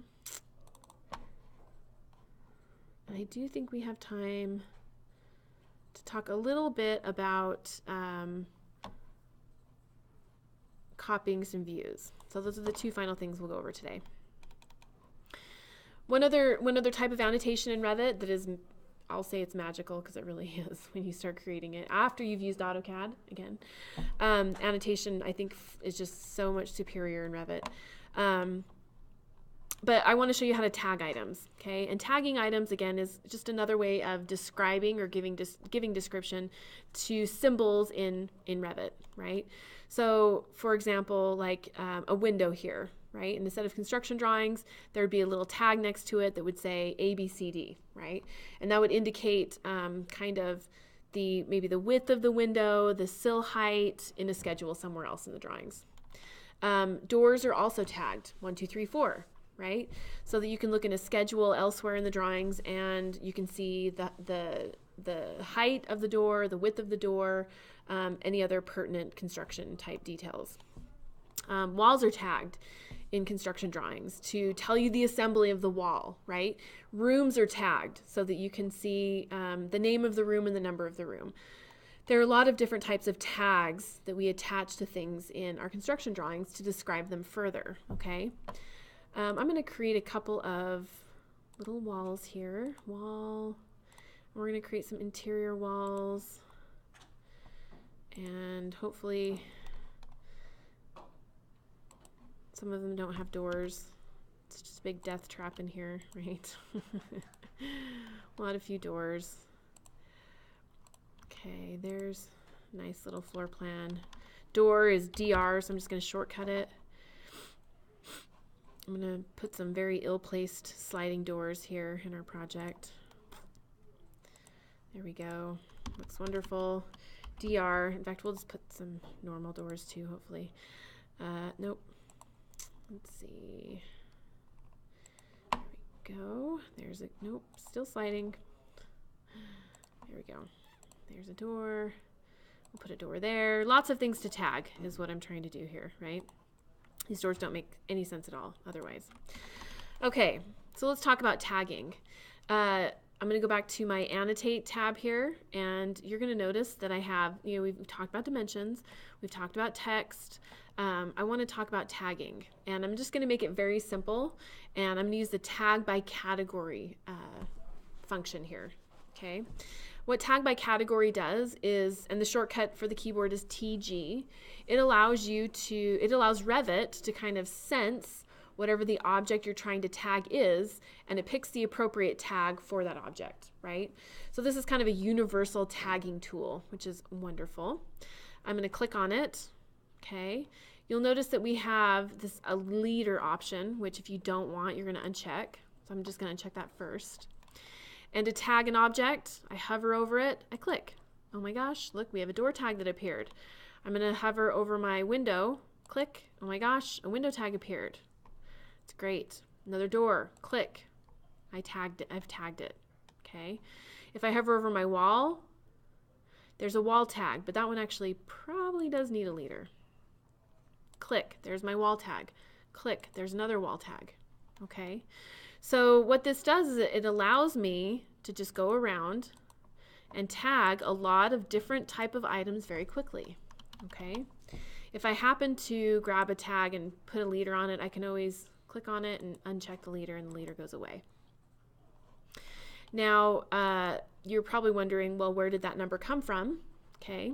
And I do think we have time to talk a little bit about copying some views. So those are the two final things we'll go over today. One other type of annotation in Revit that is, I'll say it's magical because it really is when you start creating it after you've used AutoCAD again. Annotation, I think, is just so much superior in Revit. But I want to show you how to tag items, okay? And tagging items, again, is just another way of describing or giving description to symbols in Revit, right? So, for example, like a window here, right? And instead of construction drawings, there would be a little tag next to it that would say ABCD, right? And that would indicate kind of maybe the width of the window, the sill height in a schedule somewhere else in the drawings. Doors are also tagged 1, 2, 3, 4, right? So that you can look in a schedule elsewhere in the drawings and you can see the height of the door, the width of the door, any other pertinent construction type details. Walls are tagged in construction drawings to tell you the assembly of the wall, right? Rooms are tagged so that you can see the name of the room and the number of the room. There are a lot of different types of tags that we attach to things in our construction drawings to describe them further, okay? I'm going to create a couple of little walls here. We're going to create some interior walls, and hopefully some of them don't have doors. It's just a big death trap in here, right? A few doors. Okay, there's a nice little floor plan. Door is DR, so I'm just going to shortcut it. I'm going to put some very ill-placed sliding doors here in our project. There we go. Looks wonderful. DR. In fact, we'll just put some normal doors too, hopefully. Nope. Let's see. There we go. Nope, still sliding. There we go. There's a door. We'll put a door there. Lots of things to tag is what I'm trying to do here, right? These doors don't make any sense at all otherwise. Okay, so let's talk about tagging. I'm going to go back to my Annotate tab here, and you're going to notice that I have, we've talked about dimensions, we've talked about text. I want to talk about tagging, and I'm just going to make it very simple, and I'm going to use the tag by category function here, okay? What tag by category does is, and the shortcut for the keyboard is TG, it allows Revit to kind of sense whatever the object you're trying to tag is, and it picks the appropriate tag for that object, right? So this is kind of a universal tagging tool, which is wonderful. I'm going to click on it, okay? You'll notice that we have a leader option, which if you don't want, you're going to uncheck. So I'm just going to uncheck that first. And to tag an object, I hover over it, I click. Oh my gosh, look, we have a door tag that appeared. I'm going to hover over my window, click. Oh my gosh, a window tag appeared. It's great. Another door, click. I've tagged it, okay? If I hover over my wall, There's a wall tag, but that one actually probably does need a leader. Click, there's my wall tag. Click, there's another wall tag. Okay, so what this does is it allows me to just go around and tag a lot of different type of items very quickly. Okay, if I happen to grab a tag and put a leader on it, I can always click on it and uncheck the leader, and the leader goes away. Now, you're probably wondering, well, where did that number come from? Okay,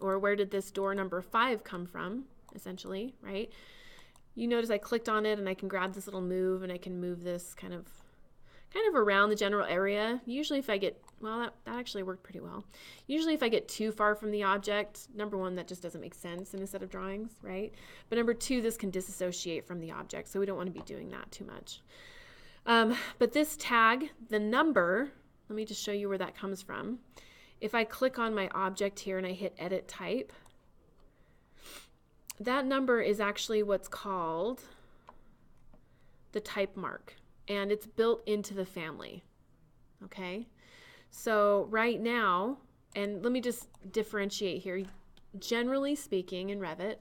or where did this door number 5 come from, essentially, right? You notice I clicked on it and I can grab this little move, and I can move this kind of around the general area. Usually if I get, well, that actually worked pretty well. Usually if I get too far from the object, number one, that just doesn't make sense in a set of drawings, right? But number two, this can disassociate from the object, so we don't want to be doing that too much. But this tag, the number, let me just show you where that comes from. If I click on my object here and I hit edit type, that number is actually what's called the type mark, and it's built into the family. Okay, so right now, and let me just differentiate here. Generally speaking, in Revit,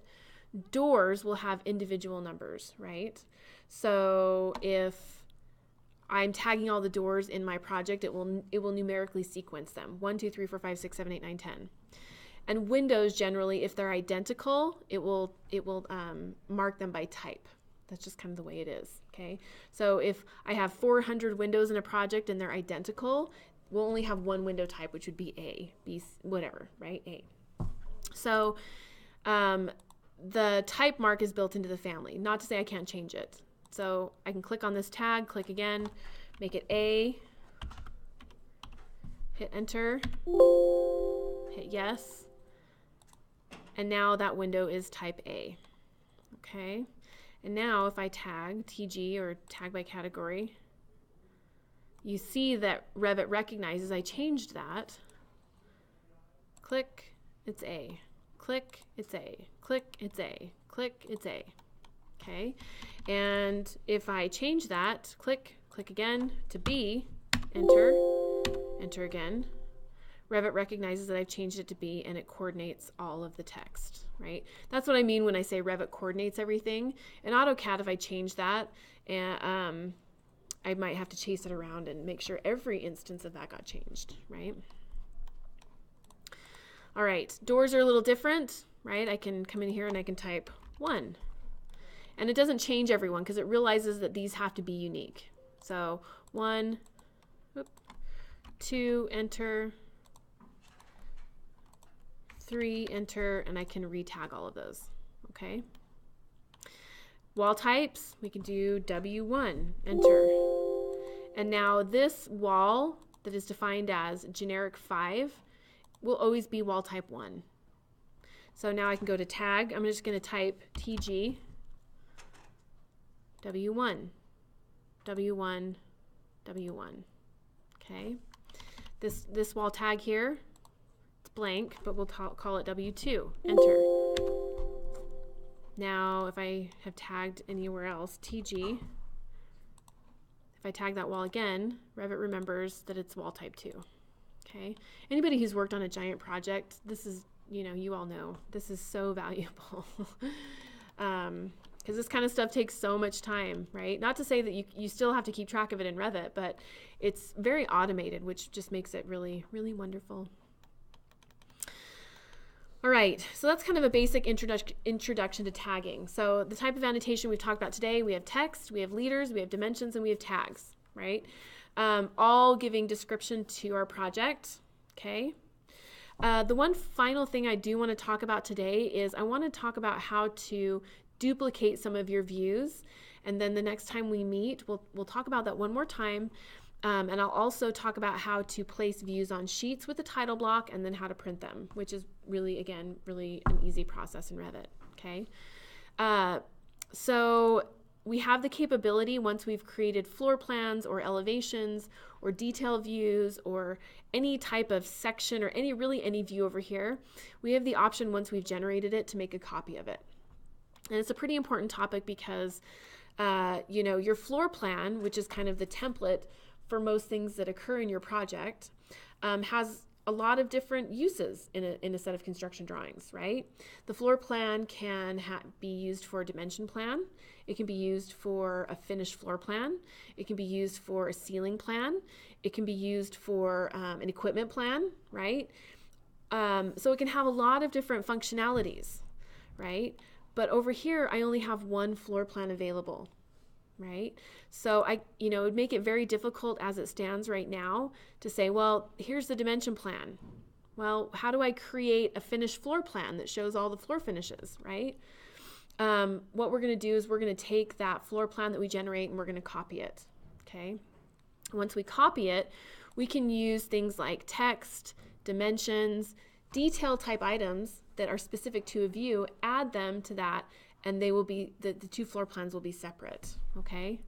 doors will have individual numbers, right? So if I'm tagging all the doors in my project, it will numerically sequence them. 1, 2, 3, 4, 5, 6, 7, 8, 9, 10. And windows, generally, if they're identical, it will mark them by type. That's just kind of the way it is, okay? So if I have 400 windows in a project and they're identical, we'll only have one window type, which would be A, B, whatever, right? A. So the type mark is built into the family. Not to say I can't change it. So I can click on this tag, click again, make it A, hit enter, hit yes, and now that window is type A. Okay, and now if I tag TG or tag by category, you see that Revit recognizes I changed that. Click, it's A. Click, it's A. Click, it's A. Click, it's A. Okay, and if I change that, click again to B, enter again, Revit recognizes that I've changed it to B, and it coordinates all of the text, right? That's what I mean when I say Revit coordinates everything. In AutoCAD, if I change that, and I might have to chase it around and make sure every instance of that got changed, right? All right, doors are a little different, right? I can come in here and I can type 1. And it doesn't change everyone because it realizes that these have to be unique. So 1, 2, enter, 3, enter, and I can retag all of those, okay? Wall types, we can do W1, enter. And now this wall that is defined as generic 5 will always be wall type 1. So now I can go to tag. I'm just going to type TG W1, W1, W1. Okay. This wall tag here, it's blank, but we'll call it W2. Enter. Now, if I have tagged anywhere else, TG, if I tag that wall again, Revit remembers that it's wall type 2. Okay. Anybody who's worked on a giant project, this is, you all know, this is so valuable. Because this kind of stuff takes so much time, right? Not to say that you still have to keep track of it in Revit, but it's very automated, which just makes it really, really wonderful. All right, so that's kind of a basic introduction to tagging. So the type of annotation we've talked about today, we have text, we have leaders, we have dimensions, and we have tags, right? All giving description to our project, okay? The one final thing I do want to talk about today is I want to talk about how to duplicate some of your views, and then the next time we meet, we'll talk about that one more time, and I'll also talk about how to place views on sheets with the title block and then how to print them, which is really, again, really an easy process in Revit, okay? So we have the capability, once we've created floor plans or elevations or detail views or any type of section or any view over here, we have the option, once we've generated it, to make a copy of it. And it's a pretty important topic because, your floor plan, which is kind of the template for most things that occur in your project, has a lot of different uses in a set of construction drawings, right? The floor plan can be used for a dimension plan. It can be used for a finished floor plan. It can be used for a ceiling plan. It can be used for an equipment plan, right? So it can have a lot of different functionalities, right? But over here, I only have one floor plan available, right? So it would make it very difficult as it stands right now to say, well, here's the dimension plan. Well, how do I create a finished floor plan that shows all the floor finishes, right? What we're going to do is we're going to take that floor plan that we generate and we're going to copy it, okay? Once we copy it, we can use things like text, dimensions, detail type items that are specific to a view, add them to that, and they will be, the two floor plans will be separate, okay?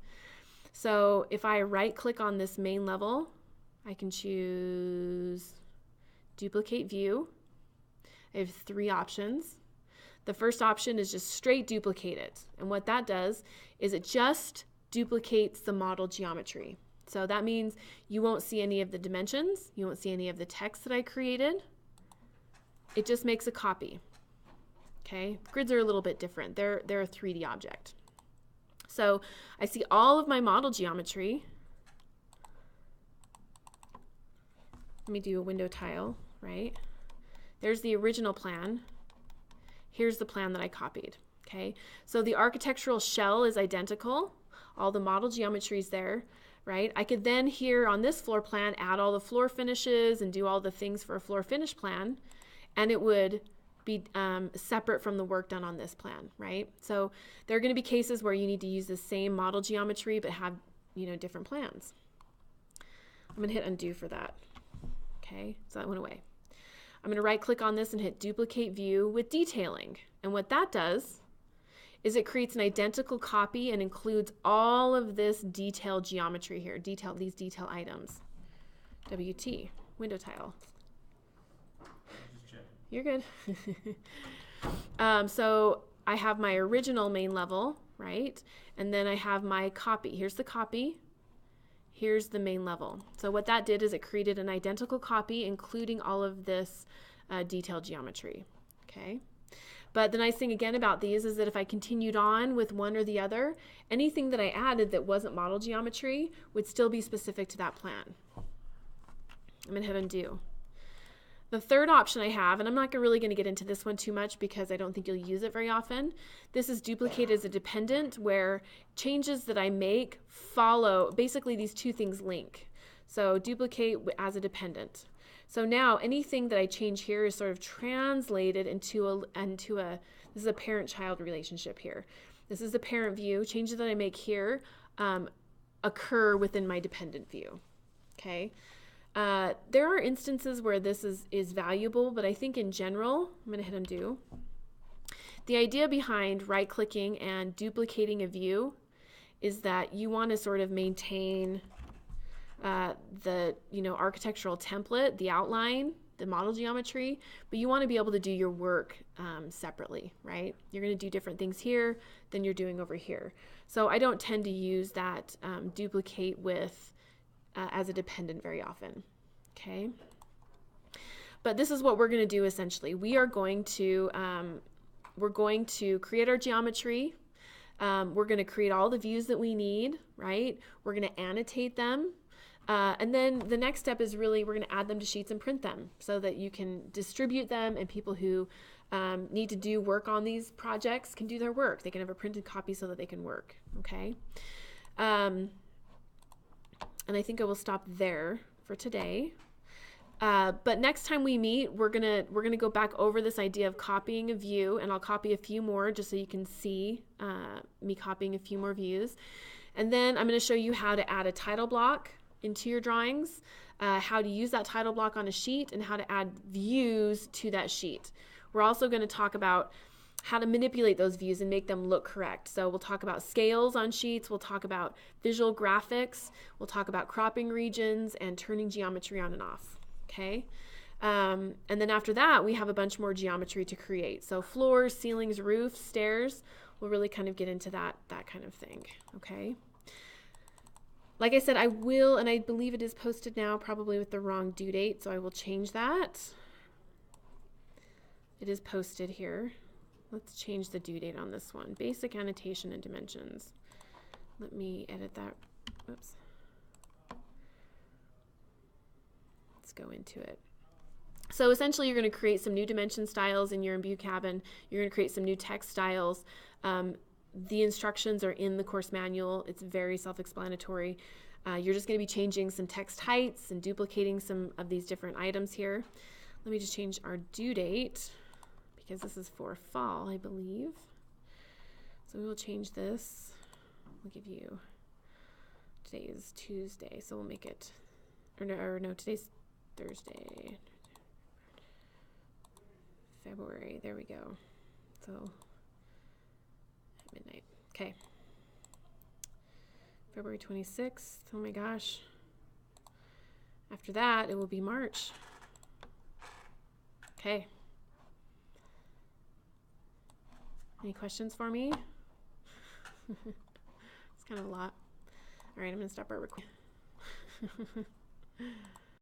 So if I right click on this main level, I can choose duplicate view. I have 3 options. The first option is just straight duplicate it. And what that does is it just duplicates the model geometry. So that means you won't see any of the dimensions, you won't see any of the text that I created. It just makes a copy. Okay, grids are a little bit different. They're a 3D object. So I see all of my model geometry. Let me do a window tile, right? There's the original plan. Here's the plan that I copied, okay? So the architectural shell is identical. All the model geometry is there, right? I could then here on this floor plan add all the floor finishes and do all the things for a floor finish plan, and it would be separate from the work done on this plan, right? So there are going to be cases where you need to use the same model geometry but have, different plans. I'm going to hit undo for that. Okay, so that went away. I'm going to right click on this and hit duplicate view with detailing. And what that does is it creates an identical copy and includes all of this detailed geometry here, these detail items. WT, window tile. You're good. So I have my original main level, right? And then I have my copy. Here's the copy. Here's the main level. So what that did is it created an identical copy, including all of this detailed geometry, okay? But the nice thing again about these is that if I continued on with one or the other, anything that I added that wasn't model geometry would still be specific to that plan. I'm gonna hit undo. The third option I have, and I'm not really going to get into this one too much because I don't think you'll use it very often. This is duplicate as a dependent, where changes that I make follow, basically these two things link. So duplicate as a dependent. So now anything that I change here is sort of translated into a this is a parent-child relationship here. This is the parent view. Changes that I make here occur within my dependent view, okay? There are instances where this is valuable, but I think in general, I'm going to hit undo. The idea behind right-clicking and duplicating a view is that you want to sort of maintain the architectural template, the outline, the model geometry, but you want to be able to do your work separately, right? You're going to do different things here than you're doing over here. So I don't tend to use that duplicate with as a dependent very often, okay? But this is what we're going to do essentially. We're going to create our geometry. We're going to create all the views that we need, right? We're going to annotate them. And then the next step is really we're going to add them to sheets and print them so that you can distribute them, and people who need to do work on these projects can do their work. They can have a printed copy so that they can work, okay? And I think I will stop there for today. But next time we meet, we're gonna go back over this idea of copying a view, and I'll copy a few more just so you can see me copying a few more views. And then I'm gonna show you how to add a title block into your drawings, how to use that title block on a sheet, and how to add views to that sheet. We're also gonna talk about how to manipulate those views and make them look correct. So we'll talk about scales on sheets, we'll talk about visual graphics, we'll talk about cropping regions and turning geometry on and off, okay? And then after that, we have a bunch more geometry to create. So floors, ceilings, roofs, stairs, we'll really kind of get into that kind of thing, okay? Like I said, I will, and I believe it is posted now, probably with the wrong due date, so I will change that. It is posted here. Let's change the due date on this one. Basic annotation and dimensions. Let me edit that. Oops. Let's go into it. So essentially, you're going to create some new dimension styles in your imbue cabin. You're going to create some new text styles. The instructions are in the course manual. It's very self-explanatory. You're just going to be changing some text heights and duplicating some of these different items here. Let me just change our due date because this is for fall, I believe. So we will change this. We'll give you, today is Tuesday, so we'll make it, or no, today's Thursday. February, there we go. So at midnight. Okay. February 26th. Oh my gosh. After that, it will be March. Okay. Any questions for me? It's kind of a lot. All right, I'm going to stop our recording.